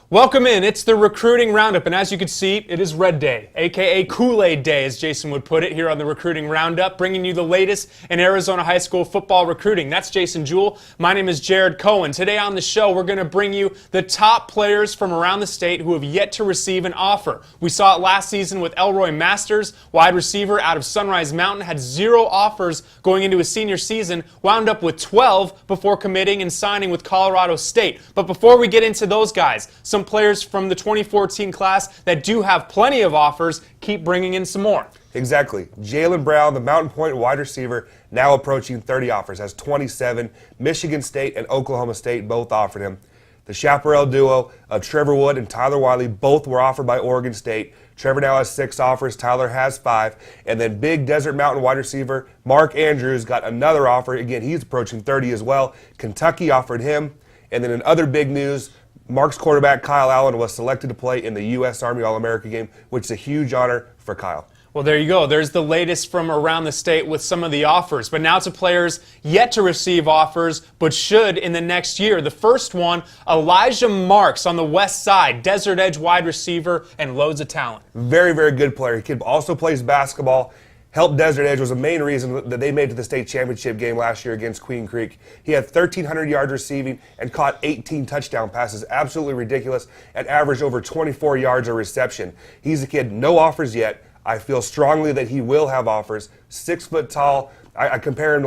Welcome in. It's the Recruiting Roundup, and as you can see, it is Red Day, aka Kool-Aid Day, as Jason would put it, here on the Recruiting Roundup, bringing you the latest in Arizona high school football recruiting. That's Jason Jewell. My name is Jared Cohen. Today on the show, we're going to bring you the top players from around the state who have yet to receive an offer. We saw it last season with Elroy Masters, wide receiver out of Sunrise Mountain, had 0 offers going into his senior season, wound up with 12 before committing and signing with Colorado State. But before we get into those guys, some players from the 2014 class that do have plenty of offers keep bringing in some more. Exactly. Doron Brown, the Mountain Point wide receiver, now approaching 30 offers, has 27. Michigan State and Oklahoma State both offered him. The Chaparral duo of Trevor Wood and Tyler Wiley both were offered by Oregon State. Trevor now has 6 offers, Tyler has 5. And then big Desert Mountain wide receiver Mark Andrews got another offer. Again, he's approaching 30 as well. Kentucky offered him. And then in other big news, Mark's quarterback Kyle Allen was selected to play in the U.S. Army All-America game, which is a huge honor for Kyle. Well, there you go. There's the latest from around the state with some of the offers. But now to players yet to receive offers, but should in the next year. The first one, Elijah Marks on the west side, Desert Edge wide receiver, and loads of talent. Very, very good player. He kid also plays basketball. Helped Desert Edge was the main reason that they made it to the state championship game last year against Queen Creek. He had 1,300 yards receiving and caught 18 touchdown passes. Absolutely ridiculous, and averaged over 24 yards a reception. He's a kid, no offers yet. I feel strongly that he will have offers. 6 foot tall. I compare him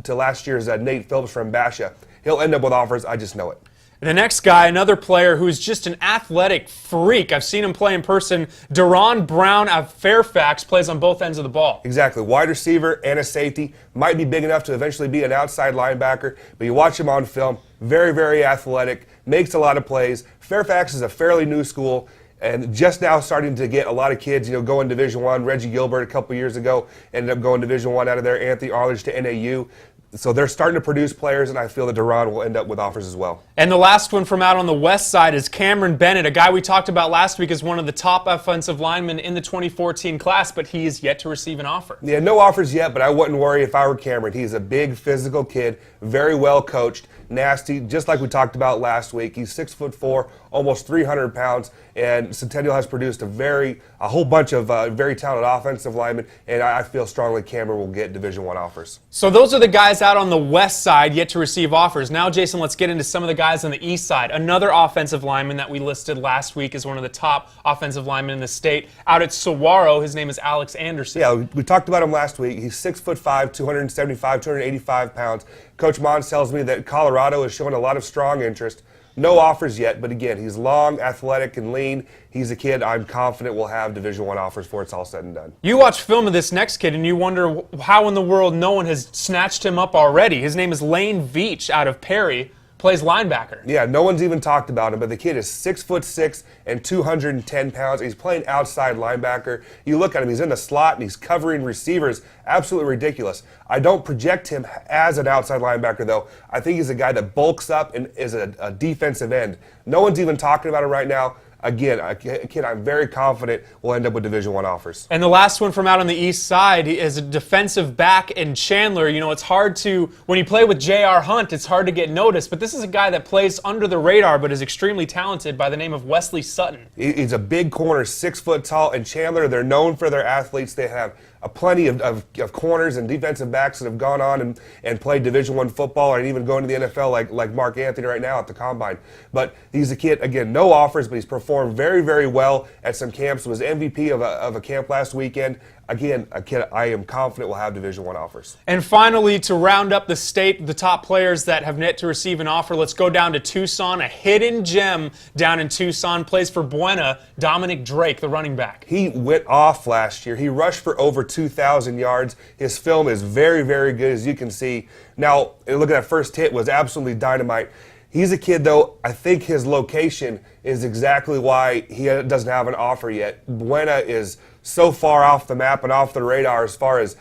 to last year's Nate Phillips from Basha. He'll end up with offers. I just know it. The next guy, another player who's just an athletic freak. I've seen him play in person. Doron Brown of Fairfax plays on both ends of the ball. Exactly. Wide receiver and a safety. Might be big enough to eventually be an outside linebacker, but you watch him on film. Very, very athletic. Makes a lot of plays. Fairfax is a fairly new school, and just now starting to get a lot of kids, going Division I. Reggie Gilbert a couple years ago ended up going Division I out of there. Anthony Arledge to NAU. So they're starting to produce players, and I feel that Doron will end up with offers as well. And the last one from out on the west side is Cameron Bennett, a guy we talked about last week as one of the top offensive linemen in the 2014 class, but he is yet to receive an offer. Yeah, no offers yet, but I wouldn't worry if I were Cameron. He's a big physical kid, very well coached, nasty, just like we talked about last week. He's 6'4", almost 300 pounds, and Centennial has produced a whole bunch of very talented offensive linemen, and I feel strongly Cameron will get Division I offers. So those are the guys out on the west side yet to receive offers. Now, Jason, let's get into some of the guys on the east side. Another offensive lineman that we listed last week is one of the top offensive linemen in the state. Out at Saguaro, his name is Alex Anderson. Yeah, we talked about him last week. He's 6'5", 275, 285 pounds. Coach Mons tells me that Colorado is showing a lot of strong interest. No offers yet, but again, he's long, athletic, and lean. He's a kid I'm confident will have Division I offers before it's all said and done. You watch film of this next kid, and you wonder how in the world no one has snatched him up already. His name is Lane Veitch out of Perry. Plays linebacker. Yeah, no one's even talked about him, but the kid is 6'6" and 210 pounds. He's playing outside linebacker. You look at him, he's in the slot and he's covering receivers. Absolutely ridiculous. I don't project him as an outside linebacker, though. I think he's a guy that bulks up and is a defensive end. No one's even talking about him right now. Again, a kid I'm very confident will end up with Division I offers. And the last one from out on the east side is a defensive back in Chandler. It's hard to, when you play with J.R. Hunt, it's hard to get noticed. But this is a guy that plays under the radar but is extremely talented by the name of Wesley Sudden. He's a big corner, 6 foot tall. And Chandler, they're known for their athletes. They have plenty of corners and defensive backs that have gone on and played Division I football and even going to the NFL like Mark Anthony right now at the Combine. But he's a kid, again, no offers, but he's performed very, very well at some camps. Was MVP of a camp last weekend. Again, a kid I am confident will have Division I offers. And finally, to round up the state, the top players that have yet to receive an offer, let's go down to Tucson. A hidden gem down in Tucson, plays for Buena, Dominic Drake, the running back. He went off last year. He rushed for over 2,000 yards. His film is very, very good, as you can see. Now, look at that first hit, was absolutely dynamite. He's a kid, though, I think his location is exactly why he doesn't have an offer yet. Buena is so far off the map and off the radar as far as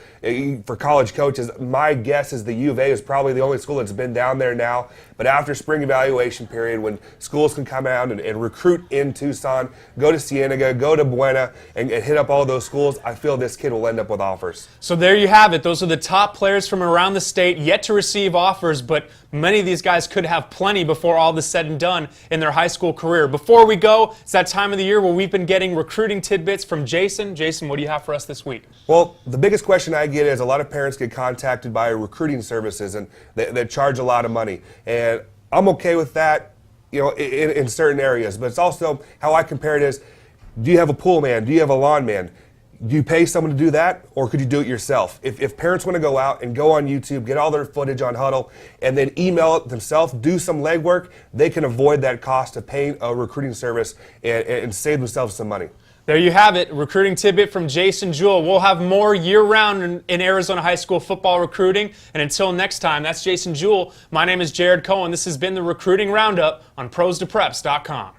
for college coaches. My guess is the U of A is probably the only school that's been down there now. But after spring evaluation period, when schools can come out and recruit in Tucson, go to Cienega, go to Buena, and hit up all those schools, I feel this kid will end up with offers. So there you have it. Those are the top players from around the state yet to receive offers, but many of these guys could have plenty before all is said and done in their high school career. Before we go, it's that time of the year where we've been getting recruiting tidbits from Jason. Jason, what do you have for us this week? Well, the biggest question I get is a lot of parents get contacted by recruiting services and they charge a lot of money. And I'm okay with that, in certain areas. But it's also how I compare it is, do you have a pool man? Do you have a lawn man? Do you pay someone to do that, or could you do it yourself? If parents want to go out and go on YouTube, get all their footage on Huddle, and then email it themselves, do some legwork, they can avoid that cost of paying a recruiting service and save themselves some money. There you have it, recruiting tidbit from Jason Jewell. We'll have more year-round in Arizona high school football recruiting. And until next time, that's Jason Jewell. My name is Jared Cohen. This has been the Recruiting Roundup on ProsToPreps.com.